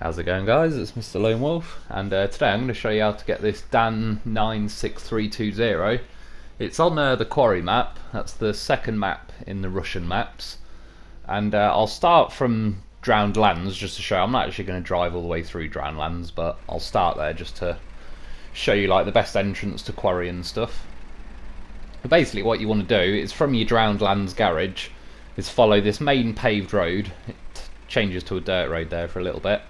How's it going, guys? It's Mr. Lone Wolf, and today I'm going to show you how to get this Dan 96320. It's on the quarry map. That's the second map in the Russian maps, and I'll start from Drowned Lands just to show. I'm not actually going to drive all the way through Drowned Lands, but I'll start there just to show you like the best entrance to quarry and stuff. But basically, what you want to do is from your Drowned Lands garage is follow this main paved road. It changes to a dirt road there for a little bit.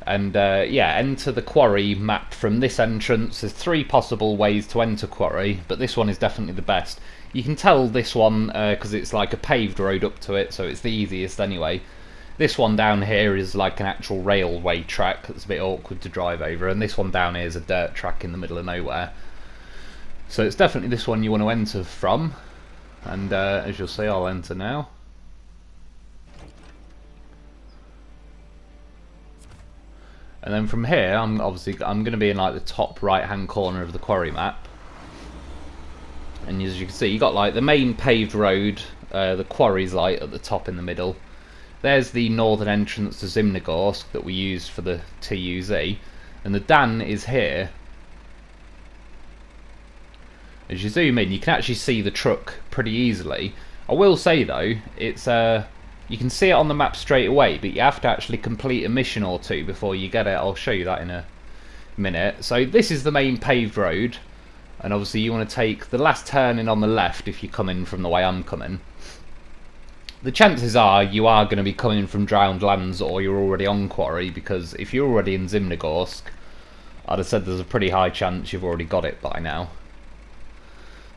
And yeah, enter the quarry map from this entrance. There's three possible ways to enter quarry, but this one is definitely the best. You can tell this one because it's like a paved road up to it, so it's the easiest anyway. This one down here is like an actual railway track that's a bit awkward to drive over, and this one down here is a dirt track in the middle of nowhere. So it's definitely this one you want to enter from, and as you'll see, I'll enter now. And then from here, I'm going to be in like the top right hand corner of the quarry map. And as you can see, you got like the main paved road, the quarry's like at the top in the middle. There's the northern entrance to Zimnogorsk that we used for the TUZ, and the Dan is here. As you zoom in, you can actually see the truck pretty easily. I will say though, it's you can see it on the map straight away, but you have to actually complete a mission or two before you get it. I'll show you that in a minute. So this is the main paved road, and obviously you want to take the last turning on the left if you're coming from the way I'm coming. The chances are you are going to be coming from Drowned Lands or you're already on quarry, because if you're already in Zimnogorsk, I'd have said there's a pretty high chance you've already got it by now.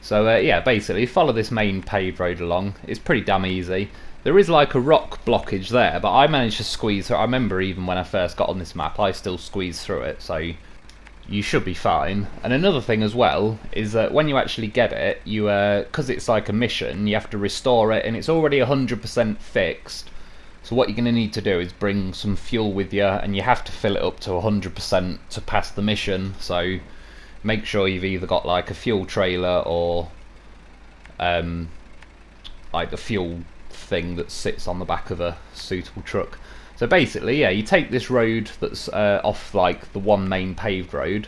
So yeah, basically follow this main paved road along. It's pretty damn easy. There is like a rock blockage there, but I managed to squeeze through. I remember even when I first got on this map, I still squeezed through it, so you should be fine. And another thing as well is that when you actually get it, you because it's like a mission, you have to restore it, and it's already 100% fixed. So what you're going to need to do is bring some fuel with you, and you have to fill it up to 100% to pass the mission. So make sure you've either got like a fuel trailer or like the fuel thing that sits on the back of a suitable truck. So basically, yeah, you take this road that's off like the one main paved road,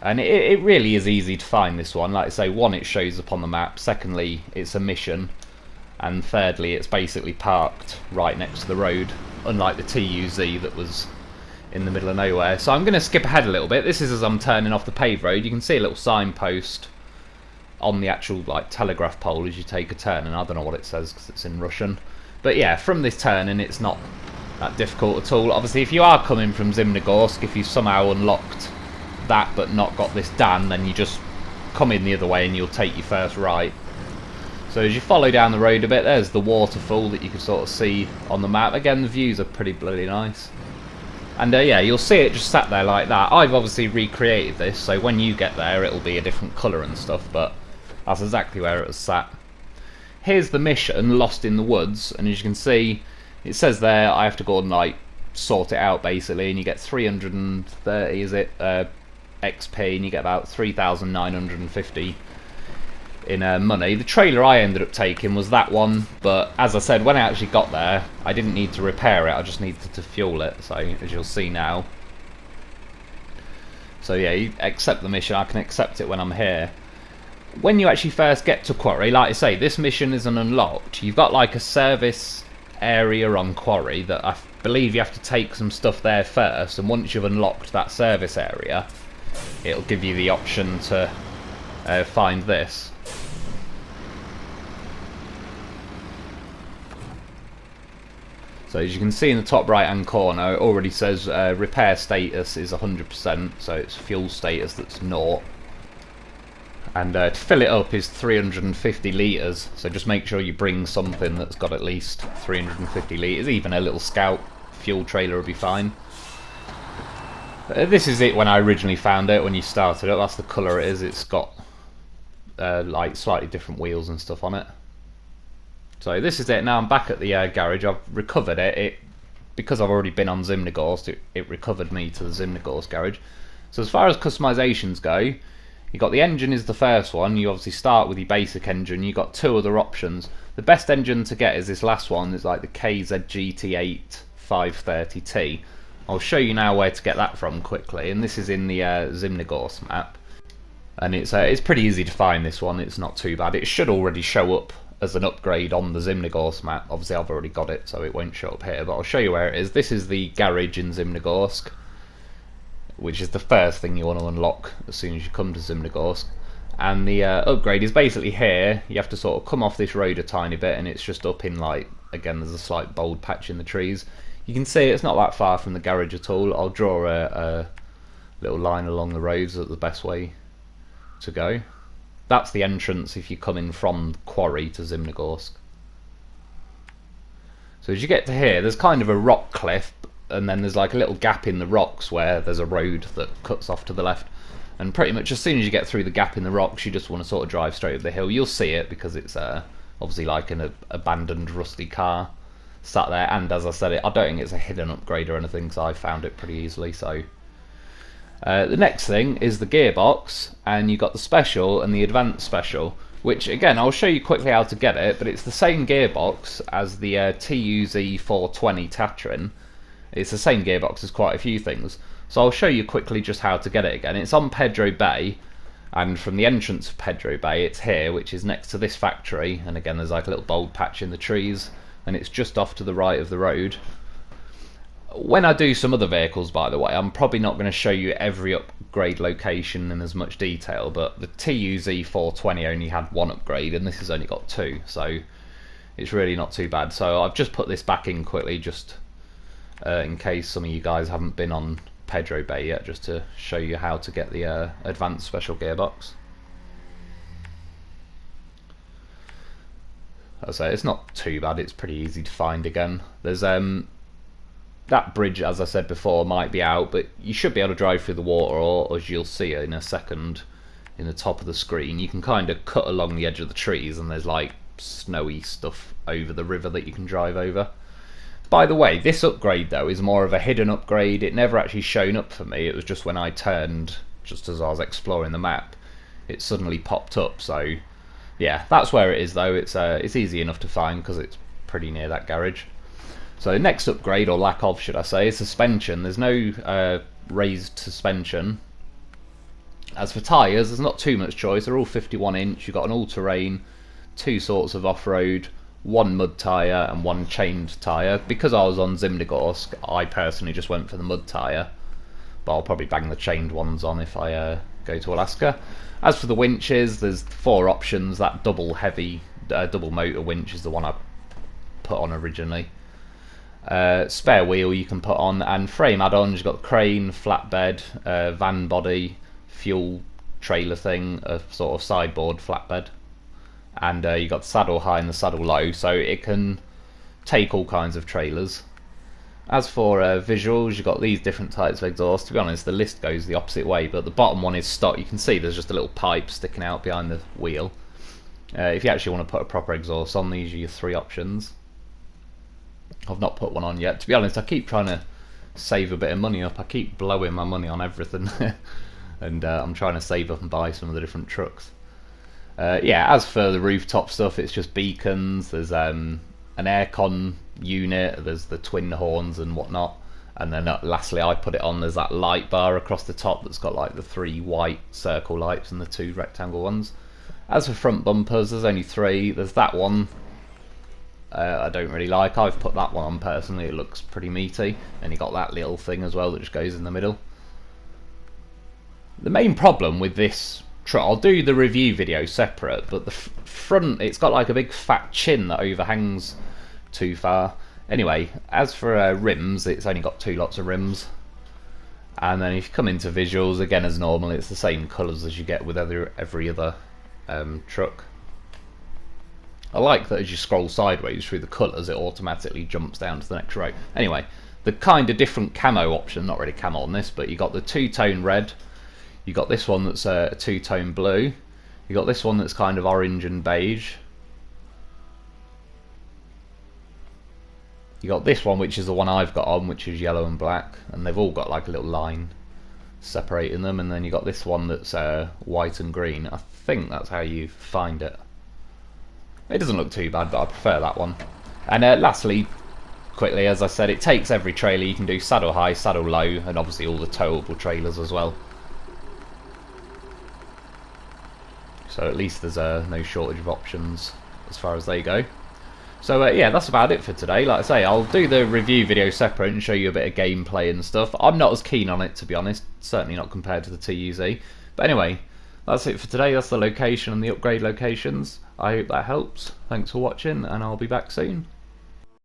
and it really is easy to find this one. Like I say, one, it shows up on the map, secondly, it's a mission, and thirdly, it's basically parked right next to the road, unlike the TUZ that was in the middle of nowhere. So I'm going to skip ahead a little bit. This is as I'm turning off the paved road. You can see a little signpost on the actual like telegraph pole as you take a turn, and I don't know what it says because it's in Russian, but yeah, from this turning it's not that difficult at all. Obviously if you are coming from Zimnogorsk, if you've somehow unlocked that but not got this Dan, then you just come in the other way and you'll take your first right. So as you follow down the road a bit, there's the waterfall that you can sort of see on the map. Again, the views are pretty bloody nice, and yeah, you'll see it just sat there like that. I've obviously recreated this, so when you get there it'll be a different colour and stuff, but that's exactly where it was sat. Here's the mission, Lost in the Woods, and as you can see, it says there I have to go and like sort it out basically, and you get 330, is it, XP, and you get about 3,950 in money. The trailer I ended up taking was that one, but as I said, when I actually got there, I didn't need to repair it, I just needed to fuel it, so as you'll see now. So yeah, you accept the mission. I can accept it when I'm here. When you actually first get to quarry, like I say, this mission isn't unlocked. You've got like a service area on quarry that I believe you have to take some stuff there first, and once you've unlocked that service area, it'll give you the option to find this. So as you can see in the top right hand corner, it already says repair status is 100%, so it's fuel status that's 0. And to fill it up is 350 litres, so just make sure you bring something that's got at least 350 litres, even a little scout fuel trailer will be fine. This is it when I originally found it, when you started it, that's the colour it is. It's got like slightly different wheels and stuff on it. So this is it. Now I'm back at the garage. I've recovered it. Because I've already been on Zimnogorsk, it recovered me to the Zimnogorsk garage. So as far as customisations go, you got the engine is the first one. You obviously start with your basic engine. You got two other options. The best engine to get is this last one. It's like the KZGT8 530T. I'll show you now where to get that from quickly, and this is in the Zimnegorsk map. And it's pretty easy to find this one, it's not too bad. It should already show up as an upgrade on the Zimnegorsk map. Obviously I've already got it, so it won't show up here, but I'll show you where it is. This is the garage in Zimnegorsk, which is the first thing you want to unlock as soon as you come to Zimnegorsk. And the upgrade is basically here. You have to sort of come off this road a tiny bit, and it's just up in, like, again, there's a slight bold patch in the trees. You can see it's not that far from the garage at all. I'll draw a little line along the roads, that's the best way to go. That's the entrance if you come in from the quarry to Zimnegorsk. So as you get to here, there's kind of a rock cliff, and then there's like a little gap in the rocks where there's a road that cuts off to the left. And pretty much as soon as you get through the gap in the rocks, you just want to sort of drive straight up the hill. You'll see it because it's obviously like an abandoned rusty car sat there, and as I said, I don't think it's a hidden upgrade or anything, so I found it pretty easily. So the next thing is the gearbox, and you've got the special and the advanced special, which again I'll show you quickly how to get it, but it's the same gearbox as the TUZ420 Tatran. It's the same gearbox as quite a few things, so I'll show you quickly just how to get it again. It's on Pedro Bay, and from the entrance of Pedro Bay it's here, which is next to this factory, and again there's like a little bold patch in the trees, and it's just off to the right of the road. When I do some other vehicles, by the way, I'm probably not going to show you every upgrade location in as much detail, but the TUZ420 only had one upgrade and this has only got two, so it's really not too bad. So I've just put this back in quickly, just in case some of you guys haven't been on Pedro Bay yet, just to show you how to get the advanced special gearbox. As I say, it's not too bad, it's pretty easy to find again. There's that bridge, as I said before, might be out, but you should be able to drive through the water, or as you'll see in a second in the top of the screen, you can kind of cut along the edge of the trees and there's like snowy stuff over the river that you can drive over. By the way, this upgrade though is more of a hidden upgrade. It never actually shown up for me, it was just when I turned, just as I was exploring the map, it suddenly popped up. So yeah, that's where it is though. It's easy enough to find because it's pretty near that garage. So next upgrade, or lack of should I say, is suspension. There's no raised suspension. As for tyres, there's not too much choice. They're all 51 inch. You've got an all-terrain, two sorts of off-road, one mud tyre and one chained tyre. Because I was on Zimnegorsk, I personally just went for the mud tyre, but I'll probably bang the chained ones on if I go to Alaska. As for the winches, there's four options. That double motor winch is the one I put on originally. Spare wheel you can put on, and frame add-ons, you've got crane, flatbed, van body, fuel trailer thing, a sort of sideboard flatbed, and you've got the saddle high and the saddle low, so it can take all kinds of trailers. As for visuals, you've got these different types of exhaust. To be honest, the list goes the opposite way, but the bottom one is stock. You can see there's just a little pipe sticking out behind the wheel. If you actually want to put a proper exhaust on, these are your three options. I've not put one on yet. To be honest, I keep trying to save a bit of money up. I keep blowing my money on everything. And I'm trying to save up and buy some of the different trucks. Yeah, as for the rooftop stuff, it's just beacons. There's an aircon unit. There's the twin horns and whatnot. And then lastly, I put it on, there's that light bar across the top that's got like the three white circle lights and the two rectangle ones. As for front bumpers, there's only three. There's that one. I don't really like. I've put that one on personally, it looks pretty meaty, and you got that little thing as well that just goes in the middle. The main problem with this truck, I'll do the review video separate, but the front, it's got like a big fat chin that overhangs too far. Anyway, as for rims, it's only got two lots of rims, and then if you come into visuals, again as normal, it's the same colours as you get with every other truck. I like that as you scroll sideways through the colours, it automatically jumps down to the next row. Anyway, the kind of different camo option, not really camo on this, but you got the two-tone red, you got this one that's a two-tone blue, you got this one that's kind of orange and beige, you got this one which is the one I've got on, which is yellow and black, and they've all got like a little line separating them, and then you got this one that's white and green. I think that's how you find it. It doesn't look too bad, but I prefer that one. And lastly, quickly, as I said, it takes every trailer. You can do saddle high, saddle low, and obviously all the towable trailers as well. So at least there's no shortage of options as far as they go. So yeah, that's about it for today. Like I say, I'll do the review video separate and show you a bit of gameplay and stuff. I'm not as keen on it, to be honest. Certainly not compared to the TUZ. But anyway, that's it for today. That's the location and the upgrade locations. I hope that helps. Thanks for watching, and I'll be back soon.